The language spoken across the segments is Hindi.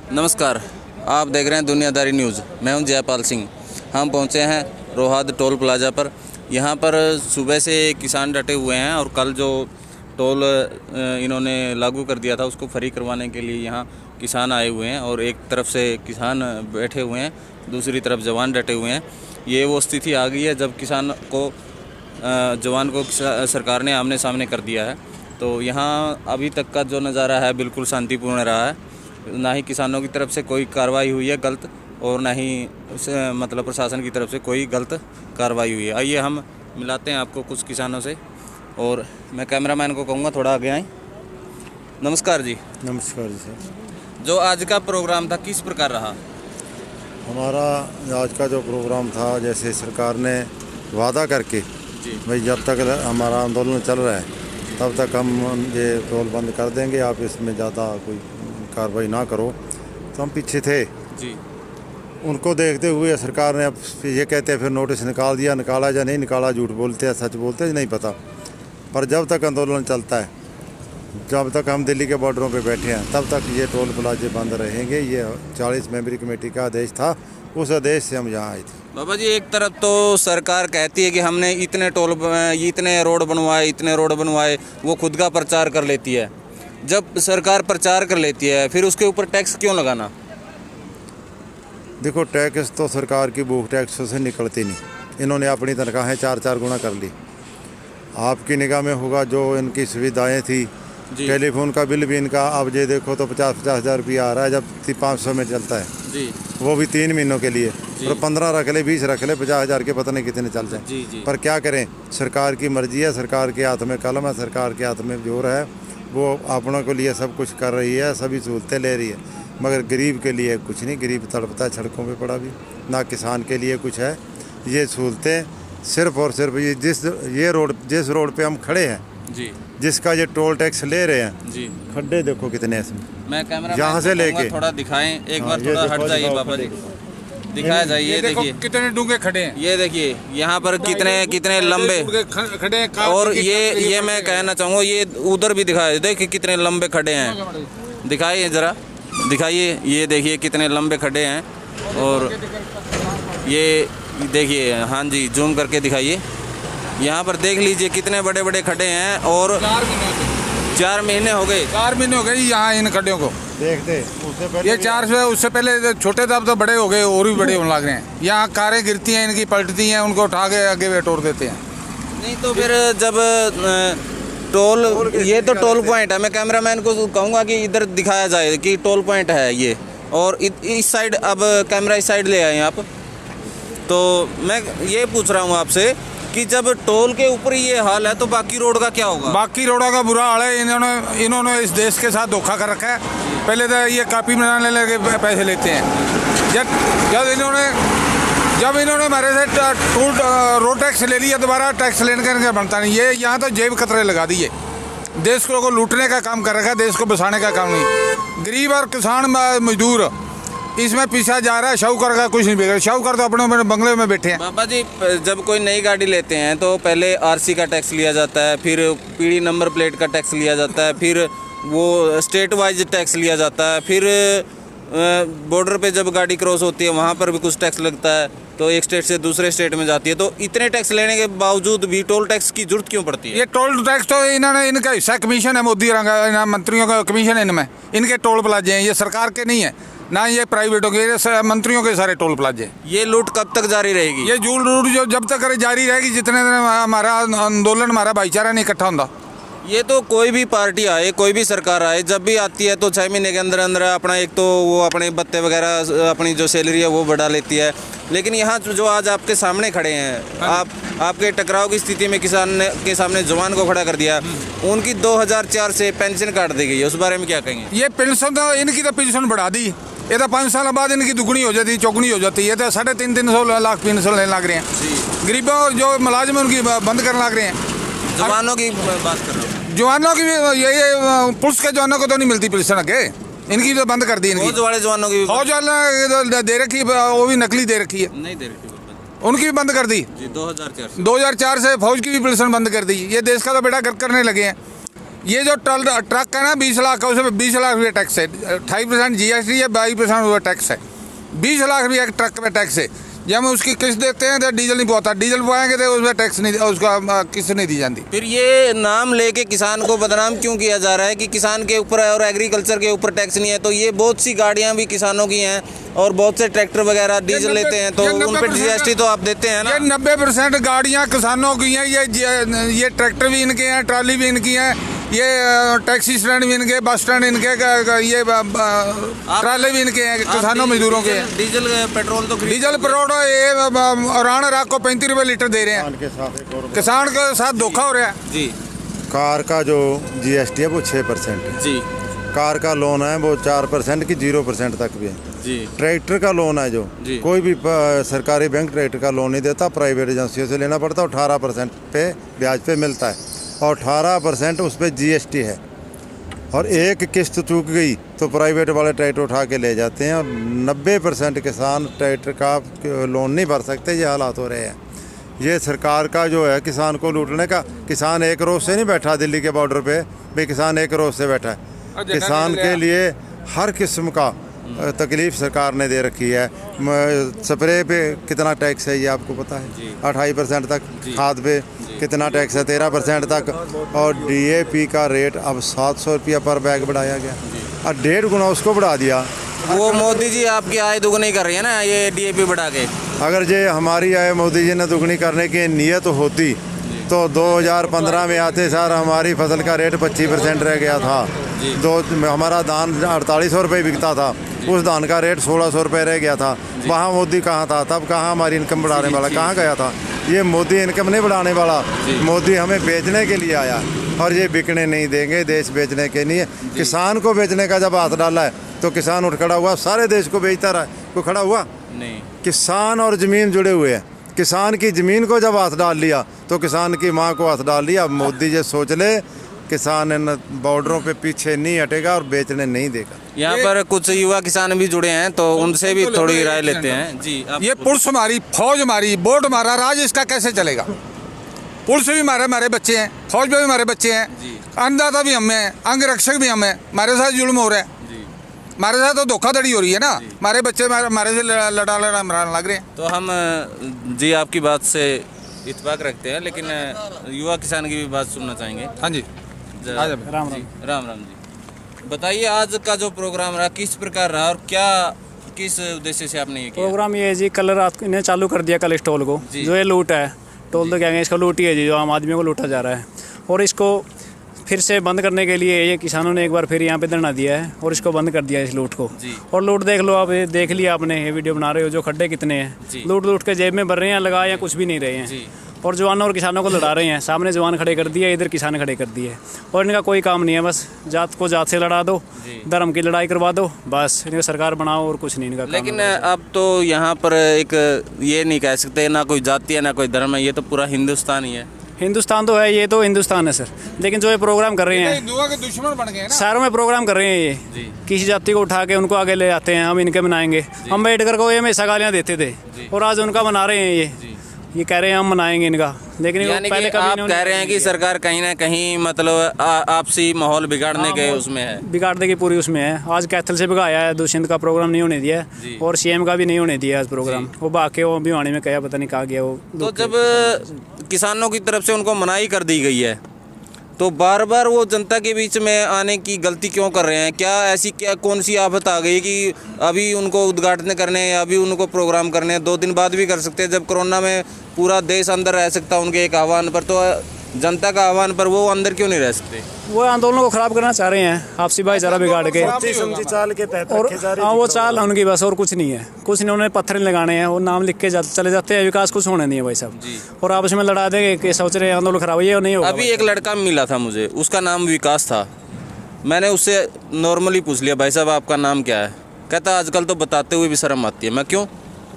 नमस्कार, आप देख रहे हैं दुनियादारी न्यूज़। मैं हूं जयपाल सिंह। हम पहुंचे हैं रोहाद टोल प्लाज़ा पर। यहां पर सुबह से किसान डटे हुए हैं और कल जो टोल इन्होंने लागू कर दिया था उसको फ्री करवाने के लिए यहां किसान आए हुए हैं और एक तरफ से किसान बैठे हुए हैं, दूसरी तरफ जवान डटे हुए हैं। ये वो स्थिति आ गई है जब किसान को जवान को सरकार ने आमने सामने कर दिया है। तो यहाँ अभी तक का जो नज़ारा है बिल्कुल शांतिपूर्ण रहा है। ना ही किसानों की तरफ से कोई कार्रवाई हुई है गलत और ना ही मतलब प्रशासन की तरफ से कोई गलत कार्रवाई हुई है। आइए हम मिलाते हैं आपको कुछ किसानों से और मैं कैमरामैन को कहूँगा थोड़ा आगे आएँ। नमस्कार जी। नमस्कार जी सर। जो आज का प्रोग्राम था किस प्रकार रहा? हमारा आज का जो प्रोग्राम था, जैसे सरकार ने वादा करके भाई जब तक हमारा आंदोलन चल रहा है तब तक हम ये टोल बंद कर देंगे, आप इसमें ज़्यादा कोई कार्रवाई ना करो, तो हम पीछे थे जी। उनको देखते हुए सरकार ने अब ये कहते हैं फिर नोटिस निकाल दिया, निकाला या नहीं निकाला, झूठ बोलते हैं सच बोलते हैं नहीं पता। पर जब तक आंदोलन चलता है, जब तक हम दिल्ली के बॉर्डरों पे बैठे हैं तब तक ये टोल प्लाजे बंद रहेंगे। ये 40 मेंबरी कमेटी का आदेश था, उस आदेश से हम यहाँ आए थे। बाबा जी, एक तरफ तो सरकार कहती है कि हमने इतने रोड बनवाए, वो खुद का प्रचार कर लेती है। जब सरकार प्रचार कर लेती है फिर उसके ऊपर टैक्स क्यों लगाना? देखो, टैक्स तो सरकार की भूख टैक्स से निकलती नहीं। इन्होंने अपनी तनख्वाहें 4-4 गुना कर ली। आपकी निगाह में होगा जो इनकी सुविधाएं थी, टेलीफोन का बिल भी इनका अब ये देखो तो 50-50 हज़ार रुपया आ रहा है, जब 500 में चलता है जी। वो भी 3 महीनों के लिए। और 15 रख ले, 20 रख ले, 50 हज़ार के पता नहीं कितने चलते हैं। पर क्या करें, सरकार की मर्जी है, सरकार के हाथ में कलम है, सरकार के हाथ में जोर है। वो अपनों के लिए सब कुछ कर रही है, सभी सहूलतें ले रही है, मगर गरीब के लिए कुछ नहीं। गरीब तड़पता है सड़कों पे पड़ा भी, ना किसान के लिए कुछ है। ये सहूलतें सिर्फ और सिर्फ जिस रोड पे हम खड़े हैं जी, जिसका ये टोल टैक्स ले रहे हैं जी, खड्डे देखो कितने हैं इसमें। मैं कैमरा यहाँ से लेके थोड़ा दिखाएं एक बार, ये थोड़ा हट देखो, जाइए दिखाओ, बाबा जी, दिखाओ। दिखाया जाए। ये देखिए कितने डूंगे खड़े हैं, ये देखिए यहाँ पर कितने लंबे खड़े हैं। और ये मैं कहना चाहूँगा, ये उधर भी दिखाया, देखिए कितने लंबे खड़े हैं। दिखाइए ज़रा, दिखाइए, ये देखिए कितने लंबे खड़े हैं। और ये देखिए, हाँ जी, जूम करके दिखाइए। यहाँ पर देख लीजिए कितने बड़े बड़े खड़े हैं। और 4 महीने हो गए, 4 महीने हो गए यहाँ इन खड्डियों को देखते। ये 4 से उससे पहले छोटे थे, अब तो बड़े हो गए और भी बड़े होने लग रहे हैं। यहाँ कारें गिरती हैं, इनकी पलटती हैं, उनको उठा के आगे तोड़ देते हैं। नहीं तो फिर जब ये तो टोल पॉइंट है। मैं कैमरामैन को कहूँगा कि इधर दिखाया जाए कि टोल पॉइंट है ये, और इस साइड, अब कैमरा इस साइड ले आए आप। तो मैं ये पूछ रहा हूँ आपसे कि जब टोल के ऊपर ये हाल है तो बाकी रोड का क्या होगा? बाकी रोडों का बुरा हाल है। इन्होंने इस देश के साथ धोखा कर रखा है। पहले तो ये कापी बनाने लगे पैसे लेते हैं। जब इन्होंने हमारे से रोड टैक्स ले लिया, दोबारा टैक्स लेने का बनता नहीं। ये यहाँ तो जेब कतरे लगा दिए। देश को लूटने का काम कर रखा है, देश को बसाने का काम नहीं। गरीब और किसान मजदूर इसमें पीछा जा रहा है। शाहूकार का कुछ नहीं बिगड़ा। शाहूकार तो अपने बंगले में बैठे हैं। बाबा जी, जब कोई नई गाड़ी लेते हैं तो पहले आरसी का टैक्स लिया जाता है, फिर पीढ़ी नंबर प्लेट का टैक्स लिया जाता है, फिर वो स्टेट वाइज टैक्स लिया जाता है, फिर बॉर्डर पे जब गाड़ी क्रॉस होती है वहाँ पर भी कुछ टैक्स लगता है, तो एक स्टेट से दूसरे स्टेट में जाती है। तो इतने टैक्स लेने के बावजूद भी टोल टैक्स की जरूरत क्यों पड़ती है? ये टोल टैक्स तो इनका हिस्सा कमीशन है, मोदी मंत्रियों का कमीशन है इनमें। इनके टोल प्लाजे हैं, ये सरकार के नहीं है, ना ये प्राइवेटों के, ये मंत्रियों के सारे टोल प्लाजे। ये लूट कब तक जारी रहेगी? ये लूट जो जब तक जारी रहेगी, जितने दिन हमारा आंदोलन, हमारा भाईचारा नहीं इकट्ठा होता। ये तो कोई भी पार्टी आए, कोई भी सरकार आए, जब भी आती है तो 6 महीने के अंदर अंदर अपना एक तो वो अपने भत्ते वगैरह, अपनी जो सैलरी है वो बढ़ा लेती है। लेकिन यहाँ जो आज आपके सामने खड़े हैं, आपके टकराव की स्थिति में किसान के सामने जवान को खड़ा कर दिया, उनकी 2004 से पेंशन काट दी गई है, उस बारे में क्या कहेंगे? ये पेंशन तो इनकी तो पेंशन बढ़ा दी। ये तो 5 साल बाद इनकी दुगनी हो जाती, चौगुनी हो जाती है। तो 350 लाख पेंशन लेने लग रहे हैं। गरीबों जो मुलाजिम उनकी बंद करने लग रहे हैं। जवानों की बात कर रहा हूँ। जवानों की भी ये पुलिस के जवानों को तो नहीं मिलती पेंशन के, इनकी तो बंद कर दी। इनकी फौज वाले जवानों की फौज वाले दे रखी, वो भी नकली दे रखी है, नहीं दे रखी, उनकी भी बंद कर दी जी। 2004 से फौज की भी पेंशन बंद कर दी। ये देश का तो बेड़ा गर्क करने लगे हैं। ये जो ट्रक है ना 20 लाख का, उसमें 20 लाख रुपये टैक्स है, 28% GST है, 22% टैक्स है, 20 लाख रुपये एक ट्रक में टैक्स है। जब हम उसकी किस्त देते हैं तो डीजल नहीं पहुँचता, डीजल पवाएंगे तो उसमें टैक्स नहीं, उसका किस्त नहीं दी जाती। फिर ये नाम लेके किसान को बदनाम क्यों किया जा रहा है कि किसान के ऊपर और एग्रीकल्चर के ऊपर टैक्स नहीं है? तो ये बहुत सी गाड़ियां भी किसानों की हैं और बहुत से ट्रैक्टर वगैरह डीजल लेते हैं, तो उन पर GST तो आप देते हैं ना। ये 90% गाड़ियाँ किसानों की हैं, ये ट्रैक्टर भी इनके हैं, ट्राली भी इनकी हैं, ये टैक्सी स्टैंड भी इनके, बस स्टैंड इनके, ये ट्राले भी इनके हैं, किसानों मजदूरों के हैं। डीजल पेट्रोल तो डीजल पेट्रोल ये हरियाणा राख को 35 रुपये लीटर दे रहे हैं, किसान के साथ धोखा हो रहा है जी। कार का जो GST है वो 6% है जी। कार का लोन है वो 4% की 0% तक भी है जी। ट्रैक्टर का लोन है जो कोई भी सरकारी बैंक ट्रैक्टर का लोन नहीं देता, प्राइवेट एजेंसियों से लेना पड़ता है, 18% पे ब्याज पे मिलता है और 18% उस पर GST है। और एक किस्त चूक गई तो प्राइवेट वाले ट्रैक्टर उठा के ले जाते हैं और 90% किसान ट्रैक्टर का लोन नहीं भर सकते। ये हालात हो रहे हैं। ये सरकार का जो है किसान को लूटने का। किसान एक रोज से नहीं बैठा दिल्ली के बॉर्डर पे, भाई किसान एक रोज से बैठा है। किसान के लिए हर किस्म का तकलीफ सरकार ने दे रखी है। स्प्रे पे कितना टैक्स है ये आपको पता है, 28% तक। खाद पे कितना टैक्स है, 13% तक। और DAP का रेट अब 700 रुपया पर बैग बढ़ाया गया और 1.5 गुना उसको बढ़ा दिया। वो मोदी जी आपकी आय दुगनी कर रही है ना ये DAP बढ़ा के। अगर ये हमारी आय मोदी जी ने दुगनी करने की नीयत होती तो 2015 में आते सर हमारी फसल का रेट 25% रह गया था। हमारा धान 4800 रुपये बिकता था, उस धान का रेट 1600 रुपये रह गया था। वहाँ मोदी कहाँ था तब? कहाँ हमारी इनकम बढ़ाने वाला कहाँ गया था? ये मोदी इनकम नहीं बढ़ाने वाला, मोदी हमें बेचने के लिए आया और ये बिकने नहीं देंगे। देश बेचने के लिए किसान को बेचने का जब हाथ डाला है तो किसान उठ खड़ा हुआ, सारे देश को बेचता रहा। कोई खड़ा हुआ नहीं। किसान और ज़मीन जुड़े हुए हैं। किसान की ज़मीन को जब हाथ डाल लिया तो किसान की माँ को हाथ डाल लिया। अब मोदी जी सोच ले, किसान इन बॉर्डरों पे पीछे नहीं हटेगा और बेचने नहीं देगा। यहाँ पर कुछ युवा किसान भी जुड़े हैं तो उनसे भी थोड़ी राय लेते हैं जी। ये पुलिस हमारी, फौज हमारी, बोर्ड हमारा, राज इसका कैसे चलेगा? पुलिस भी हमारे बच्चे हैं, फौज में भी हमारे बच्चे हैं, अन्नदाता भी हमें हैं, अंग रक्षक भी हमें। हमारे साथ जुल्म हो रहा है, हमारे साथ तो धोखाधड़ी हो रही है ना। हमारे बच्चे हमारे से लड़ा लग रहे हैं। तो हम जी आपकी बात से इत्तेफाक रखते हैं, लेकिन युवा किसान की भी बात सुनना चाहेंगे। हाँ जी, राम राम जी। बताइए आज का जो प्रोग्राम रहा किस प्रकार रहा और क्या किस उद्देश्य से आपने ये किया? प्रोग्राम ये है जी, कल रात इन्हें चालू कर दिया कल इस टोल को। जो ये लूट है, टोल तो कहेंगे इसका लूट ही है जी, जो आम आदमी को लूटा जा रहा है। और इसको फिर से बंद करने के लिए ये किसानों ने एक बार फिर यहाँ पे धरना दिया है और इसको बंद कर दिया इस लूट को। और लूट देख लो आप, ये देख लिया आपने, ये वीडियो बना रहे हो, जो खड्डे कितने हैं। लूट के जेब में भर रहे हैं, लगा या कुछ भी नहीं रहे हैं। और जवानों और किसानों को लड़ा रहे हैं। सामने जवान खड़े कर दिए, इधर किसान खड़े कर दिए। और इनका कोई काम नहीं है, बस जात को जात से लड़ा दो, धर्म की लड़ाई करवा दो, बस इनका सरकार बनाओ और कुछ नहीं इनका। लेकिन अब तो यहाँ पर एक ये नहीं कह सकते ना कोई जाति है ना कोई धर्म है, ये तो पूरा हिंदुस्तान ही है। हिंदुस्तान तो है, ये तो हिंदुस्तान है सर। लेकिन जो ये प्रोग्राम कर रहे हैं, हिंदुओं के दुश्मन बन गए ना। शहरों में प्रोग्राम कर रहे हैं ये, किसी जाति को उठा के उनको आगे ले जाते हैं, हम इनके मनाएंगे। अम्बेडकर को ये हमेशा गालियाँ देते थे और आज उनका मना रहे हैं। ये कह रहे हैं हम मनाएंगे इनका, लेकिन यानी पहले कि आप कह रहे हैं कि सरकार कहीं ना कहीं मतलब आपसी माहौल बिगाड़ने के उसमें है, बिगाड़ने की पूरी उसमें है। आज कैथल से भगाया है, दुष्यंत का प्रोग्राम नहीं होने दिया और CM का भी नहीं होने दिया आज प्रोग्राम। वो बाकी वो भिवानी में कहा, पता नहीं कहाँ गया वो। तो जब किसानों की तरफ से उनको मनाही कर दी गई है तो बार बार वो जनता के बीच में आने की गलती क्यों कर रहे हैं? क्या ऐसी कौन सी आफत आ गई कि अभी उनको उद्घाटन करने हैं, अभी उनको प्रोग्राम करने हैं? 2 दिन बाद भी कर सकते हैं। जब कोरोना में पूरा देश अंदर रह सकता उनके एक आह्वान पर, तो जनता का आह्वान पर वो अंदर क्यों नहीं रह सकते? वो आंदोलन को खराब करना चाह रहे हैं, आपसी भाईचारा बिगाड़ के। और हाँ, वो चाल उनकी बस, और कुछ नहीं है। कुछ नहीं, उन्हें पत्थर लगाने हैं, वो नाम लिख के चले जाते हैं। विकास कुछ होने नहीं है भाई साहब। और आपस में लड़ा देंगे कि सोच रहे हैं आंदोलन खराब ये नहीं होगा। अभी एक लड़का मिला था मुझे, उसका नाम विकास था। मैंने उससे नॉर्मली पूछ लिया, भाई साहब आपका नाम क्या है? कहता आजकल तो बताते हुए भी शर्म आती है। मैं क्यों?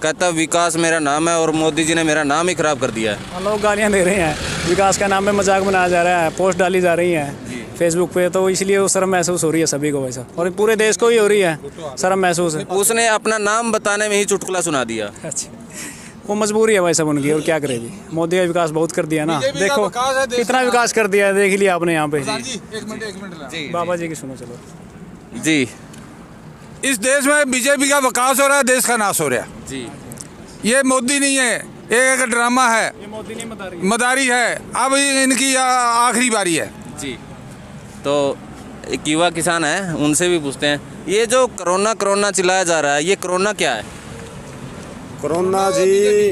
कहता विकास मेरा नाम है और मोदी जी ने मेरा नाम ही खराब कर दिया है। लोग गालियाँ दे रहे हैं, विकास का नाम पे मजाक बनाया जा रहा है, पोस्ट डाली जा रही है फेसबुक पे, तो इसलिए वो शर्म महसूस हो रही है सभी को वैसा, और पूरे देश को ही हो रही है शर्म महसूस है। उसने अपना नाम बताने में ही चुटकुला सुना दिया। अच्छा, वो मजबूरी है भाई सब उनकी, और क्या करें जी। मोदी का विकास बहुत कर दिया ना, बीजेपी का देखो विकास है, देश कितना का विकास कर दिया है, देख लिया आपने यहाँ पे। जी एक मिनट बाबा जी की सुनो चलो। जी इस देश में बीजेपी का विकास हो रहा है, देश का नाश हो रहा है। जी ये मोदी नहीं है, ये एक ड्रामा है, ये मोदी नहीं मदारी है। अब इनकी आखिरी बारी है। जी। तो एक युवा किसान है, उनसे भी पूछते हैं, ये जो कोरोना चिल्लाया जा रहा है, ये कोरोना क्या है? कोरोना जी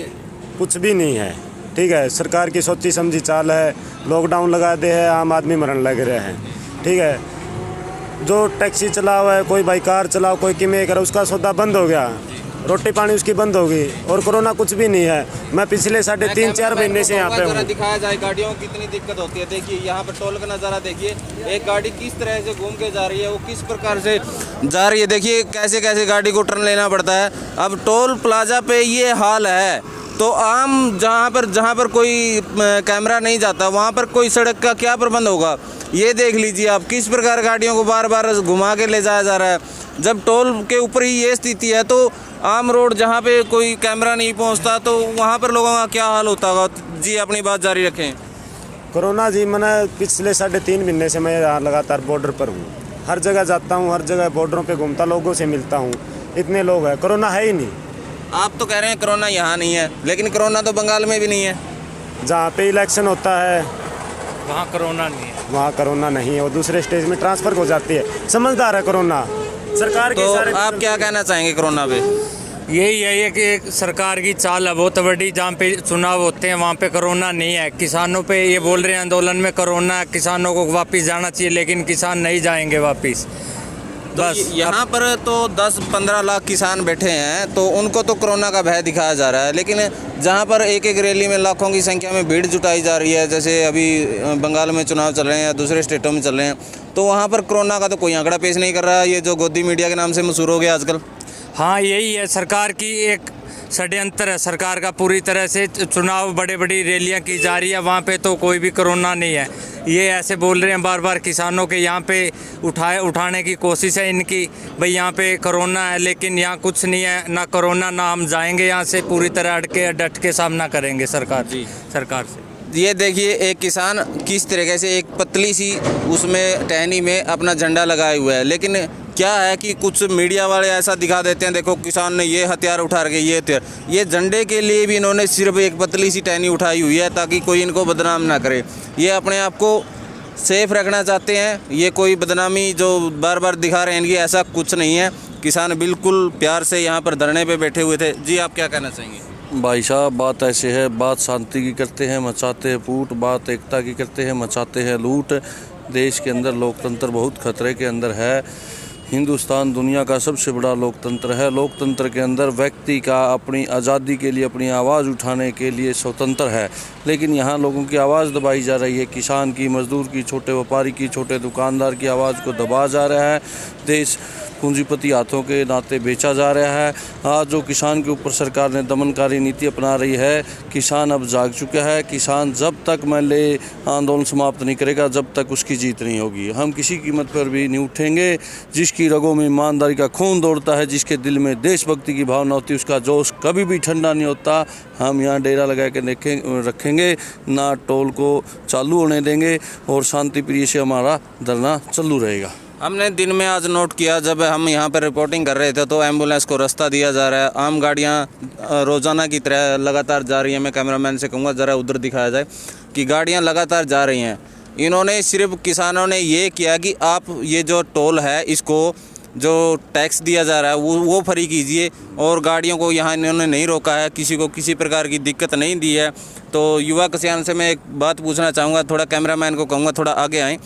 कुछ भी नहीं है, ठीक है। सरकार की सोची समझी चाल है, लॉकडाउन लगा दे है, आम आदमी मरने लग रहे हैं, ठीक है। जो टैक्सी चलाओ है, कोई भाई कार चलाओ, कोई किमे करे, उसका सौदा बंद हो गया, रोटी पानी उसकी बंद होगी। और कोरोना कुछ भी नहीं है। मैं पिछले 3.5-4 महीने से यहाँ पे हूँ। दिखाया जाए गाड़ियों की कितनी दिक्कत होती है। देखिए यहाँ पर टोल का नज़ारा देखिए, एक गाड़ी किस तरह से घूम के जा रही है, वो किस प्रकार से जा रही है। देखिए कैसे कैसे गाड़ी को टर्न लेना पड़ता है। अब टोल प्लाजा पे ये हाल है, तो आम जहाँ पर कोई कैमरा नहीं जाता, वहाँ पर कोई सड़क का क्या प्रबंध होगा? ये देख लीजिए आप, किस प्रकार गाड़ियों को बार बार घुमा के ले जाया जा रहा है। जब टोल के ऊपर ही ये स्थिति है, तो आम रोड जहाँ पे कोई कैमरा नहीं पहुँचता, तो वहाँ पर लोगों का क्या हाल होता होगा? जी अपनी बात जारी रखें। कोरोना जी, मैंने पिछले 3.5 महीने से मैं यहाँ लगातार बॉर्डर पर हूँ। हर जगह जाता हूँ, हर जगह बॉर्डरों पे घूमता, लोगों से मिलता हूँ। इतने लोग हैं, कोरोना है ही नहीं। आप तो कह रहे हैं कोरोना यहाँ नहीं है, लेकिन कोरोना तो बंगाल में भी नहीं है। जहाँ पे इलेक्शन होता है वहाँ कोरोना नहीं है। वहाँ कोरोना नहीं है, वो दूसरे स्टेज में ट्रांसफ़र हो जाती है। समझदार है कोरोना सरकार के तो सारे। आप क्या कहना चाहेंगे कोरोना पे? यही है कि एक सरकार की चाल है बहुत बड़ी। जहाँ पे चुनाव होते हैं वहाँ पे कोरोना नहीं है। किसानों पे ये बोल रहे हैं आंदोलन में कोरोना, किसानों को वापस जाना चाहिए, लेकिन किसान नहीं जाएंगे वापस। बस यहाँ पर तो 10-15 लाख किसान बैठे हैं, तो उनको तो कोरोना का भय दिखाया जा रहा है। लेकिन जहाँ पर एक एक रैली में लाखों की संख्या में भीड़ जुटाई जा रही है, जैसे अभी बंगाल में चुनाव चल रहे हैं या दूसरे स्टेटों में चल रहे हैं, तो वहाँ पर कोरोना का तो कोई आंकड़ा पेश नहीं कर रहा है। ये जो गोदी मीडिया के नाम से मशहूर हो गया आजकल। हाँ, यही है सरकार की एक षड्यंत्र है। सरकार का पूरी तरह से चुनाव बड़ी रैलियां की जा रही है, वहाँ पे तो कोई भी कोरोना नहीं है। ये ऐसे बोल रहे हैं बार बार किसानों के यहाँ पे उठाने की कोशिश है इनकी, भाई यहाँ पे कोरोना है, लेकिन यहाँ कुछ नहीं है, ना कोरोना, ना हम जाएंगे यहाँ से। पूरी तरह डट के सामना करेंगे सरकार से। ये देखिए एक किसान किस तरीके से एक पतली सी उसमें टहनी में अपना झंडा लगाए हुआ है। लेकिन क्या है कि कुछ मीडिया वाले ऐसा दिखा देते हैं, देखो किसान ने ये हथियार उठा के, ये हथियार, ये झंडे के लिए भी इन्होंने सिर्फ एक पतली सी टहनी उठाई हुई है ताकि कोई इनको बदनाम ना करे। ये अपने आप को सेफ रखना चाहते हैं। ये कोई बदनामी जो बार बार दिखा रहे हैं इनकी, ऐसा कुछ नहीं है। किसान बिल्कुल प्यार से यहाँ पर धरने पे बैठे हुए थे। जी आप क्या कहना चाहेंगे? भाई साहब, बात ऐसे है, बात शांति की करते हैं, मचाते हैं फूट, बात एकता की करते हैं, मचाते हैं लूट। देश के अंदर लोकतंत्र बहुत खतरे के अंदर है। हिंदुस्तान दुनिया का सबसे बड़ा लोकतंत्र है। लोकतंत्र के अंदर व्यक्ति का अपनी आज़ादी के लिए, अपनी आवाज़ उठाने के लिए स्वतंत्र है, लेकिन यहाँ लोगों की आवाज़ दबाई जा रही है। किसान की, मजदूर की, छोटे व्यापारी की, छोटे दुकानदार की आवाज़ को दबाया जा रहा है। देश पूंजीपति हाथों के नाते बेचा जा रहा है। आज जो किसान के ऊपर सरकार ने दमनकारी नीति अपना रही है, किसान अब जाग चुका है। किसान जब तक आंदोलन समाप्त नहीं करेगा, जब तक उसकी जीत नहीं होगी। हम किसी कीमत पर भी नहीं उठेंगे। जिसकी रगों में ईमानदारी का खून दौड़ता है, जिसके दिल में देशभक्ति की भावना होती है, उसका जोश कभी भी ठंडा नहीं होता। हम यहाँ डेरा लगा के रखेंगे, ना टोल को चालू होने देंगे, और शांति प्रिय से हमारा धरना चालू रहेगा। हमने दिन में आज नोट किया, जब हम यहाँ पर रिपोर्टिंग कर रहे थे तो एम्बुलेंस को रास्ता दिया जा रहा है। आम गाड़ियाँ रोज़ाना की तरह लगातार जा रही हैं। मैं कैमरामैन से कहूँगा ज़रा उधर दिखाया जाए कि गाड़ियाँ लगातार जा रही हैं। इन्होंने सिर्फ, किसानों ने ये किया कि आप ये जो टोल है, इसको जो टैक्स दिया जा रहा है वो फ्री कीजिए, और गाड़ियों को यहाँ इन्होंने नहीं रोका है, किसी को किसी प्रकार की दिक्कत नहीं दी है। तो युवा किसान से मैं एक बात पूछना चाहूँगा, थोड़ा कैमरामैन को कहूँगा थोड़ा आगे आएँ।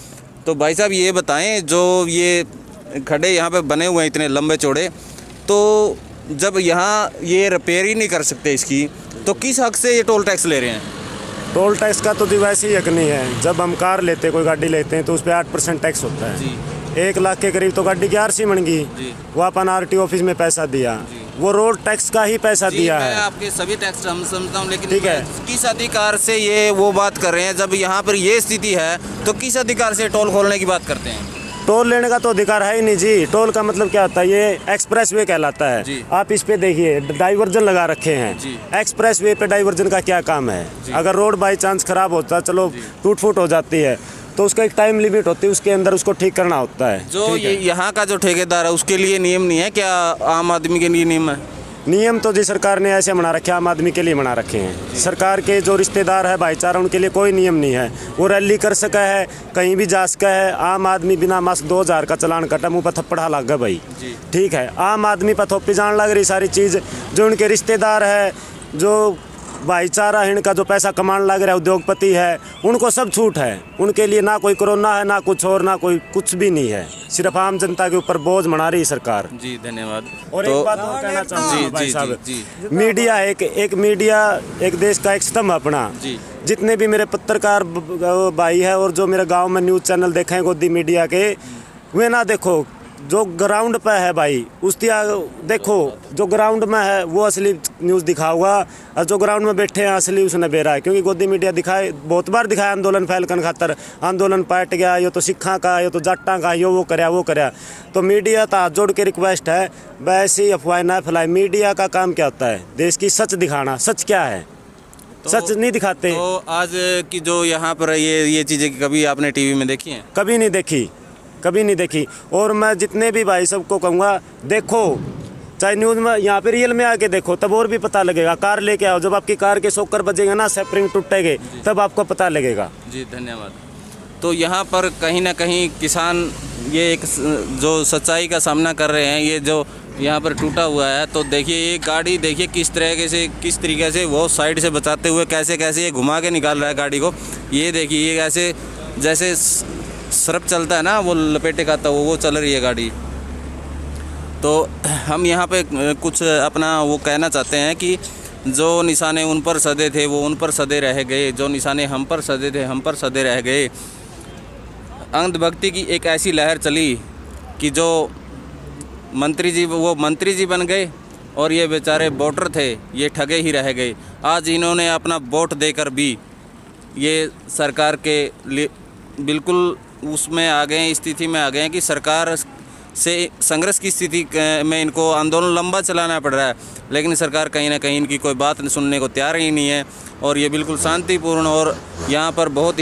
तो भाई साहब ये बताएं, जो ये खड्डे यहाँ पे बने हुए हैं इतने लंबे चौड़े, तो जब यहाँ ये रिपेयर ही नहीं कर सकते इसकी, तो किस हक से ये टोल टैक्स ले रहे हैं? टोल टैक्स का तो वैसे ही हक नहीं है। जब हम कार लेते हैं, कोई गाड़ी लेते हैं, तो उस पर 8% टैक्स होता है जी। 1 लाख के करीब तो गाड़ी की आरसी बन गई, वो अपन RTO ऑफिस में पैसा दिया, वो रोड टैक्स का ही पैसा दिया है। आपके सभी टैक्स हम समझता हूँ, लेकिन ठीक है, किस अधिकार से ये वो बात कर रहे हैं? जब यहाँ पर ये स्थिति है तो किस अधिकार से टोल खोलने की बात करते हैं? टोल लेने का तो अधिकार है ही नहीं जी। टोल का मतलब क्या होता है, ये एक्सप्रेस वे कहलाता है। जी। आप इस पे देखिए डाइवर्जन लगा रखे हैं। जी। एक्सप्रेस वे पे डाइवर्जन का क्या काम है? अगर रोड बाई चांस खराब होता है, चलो टूट फूट हो जाती है, तो उसका एक टाइम लिमिट होती है, उसके अंदर उसको ठीक करना होता है। जो ये यहाँ का जो ठेकेदार है उसके लिए नियम नहीं है क्या? आम आदमी के लिए नियम है? नियम तो जी सरकार ने ऐसे बना रखे हैं, आम आदमी के लिए बना रखे हैं। सरकार के जो रिश्तेदार है, भाईचारा, उनके लिए कोई नियम नहीं है। वो रैली कर सका है, कहीं भी जा सका है। आम आदमी बिना मास्क 2000 का चलान कटा, मुँह पर थप्पड़ लग गया भाई। ठीक है, आम आदमी पर थोपी जान लग रही सारी चीज़। जो उनके रिश्तेदार है, जो भाईचारा है, इनका जो पैसा कमाने लग रहा है, उद्योगपति है, उनको सब छूट है। उनके लिए ना कोई कोरोना है, ना कुछ और, ना कोई कुछ भी नहीं है। सिर्फ आम जनता के ऊपर बोझ बना रही सरकार। जी धन्यवाद। और एक बात और कहना चाहूँगा भाई साहब, जी। मीडिया एक मीडिया एक देश का एक स्तंभ अपना। जी। जितने भी मेरे पत्रकार भाई है और जो मेरे गांव में न्यूज़ चैनल देखे हैं गोदी मीडिया के, वे ना देखो जो ग्राउंड पे है भाई, उसकी देखो जो ग्राउंड में है वो असली न्यूज़ दिखाऊगा, और जो ग्राउंड में बैठे हैं असली उसने बेरा है। क्योंकि गोदी मीडिया दिखाए, बहुत बार दिखाया आंदोलन फैलकन खातर, आंदोलन पाट गया, यो तो सिखा का, यो तो जाटा का, यो वो करया वो करया। तो मीडिया तो हाथ जोड़ के रिक्वेस्ट है, वैसी अफवाहें ना फैलाए। मीडिया का काम क्या होता है? देश की सच दिखाना। सच क्या है? सच नहीं दिखाते। तो आज की जो यहाँ पर ये चीज़ें कभी आपने टीवी में देखी हैं? कभी नहीं देखी, कभी नहीं देखी। और मैं जितने भी भाई सबको कहूँगा, देखो चाहे न्यूज़ में, यहाँ पे रियल में आके देखो, तब और भी पता लगेगा। कार लेके आओ, जब आपकी कार के शॉकर बजेगा ना, स्प्रिंग टूटेंगे, तब आपको पता लगेगा। जी धन्यवाद। तो यहाँ पर कहीं ना कहीं किसान ये एक जो सच्चाई का सामना कर रहे हैं, ये जो यहाँ पर टूटा हुआ है, तो देखिए ये गाड़ी देखिए किस तरीके से वो साइड से बचाते हुए कैसे कैसे ये घुमा के निकाल रहा है गाड़ी को। ये देखिए ये ऐसे जैसे सरप चलता है ना, वो लपेटे खाता वो चल रही है गाड़ी। तो हम यहाँ पे कुछ अपना वो कहना चाहते हैं कि जो निशाने उन पर सदे थे वो उन पर सदे रह गए, जो निशाने हम पर सदे थे हम पर सदे रह गए। अंधभक्ति की एक ऐसी लहर चली कि जो मंत्री जी बन गए और ये बेचारे वोटर थे ये ठगे ही रह गए। आज इन्होंने अपना वोट देकर भी ये सरकार के लिए बिल्कुल उसमें आ गए हैं, स्थिति में आ गए हैं कि सरकार से संघर्ष की स्थिति में इनको आंदोलन लंबा चलाना पड़ रहा है। लेकिन सरकार कहीं ना कहीं इनकी कोई बात सुनने को तैयार ही नहीं है और ये बिल्कुल शांतिपूर्ण और यहाँ पर बहुत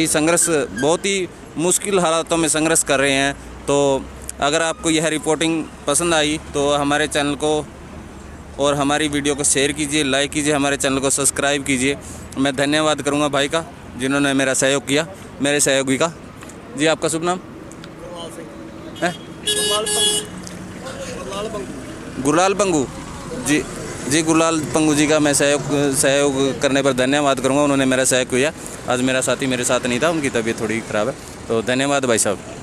ही मुश्किल हालातों में संघर्ष कर रहे हैं। तो अगर आपको यह रिपोर्टिंग पसंद आई तो हमारे चैनल को और हमारी वीडियो को शेयर कीजिए, लाइक कीजिए, हमारे चैनल को सब्सक्राइब कीजिए। मैं धन्यवाद करूँगा भाई का जिन्होंने मेरा सहयोग किया, मेरे सहयोगी का। जी आपका शुभ नाम? गुरलाल पंगू जी गुरलाल पंगू जी का मैं सहयोग करने पर धन्यवाद करूंगा। उन्होंने मेरा सहयोग किया। आज मेरा साथी मेरे साथ नहीं था, उनकी तबीयत थोड़ी ख़राब है। तो धन्यवाद भाई साहब।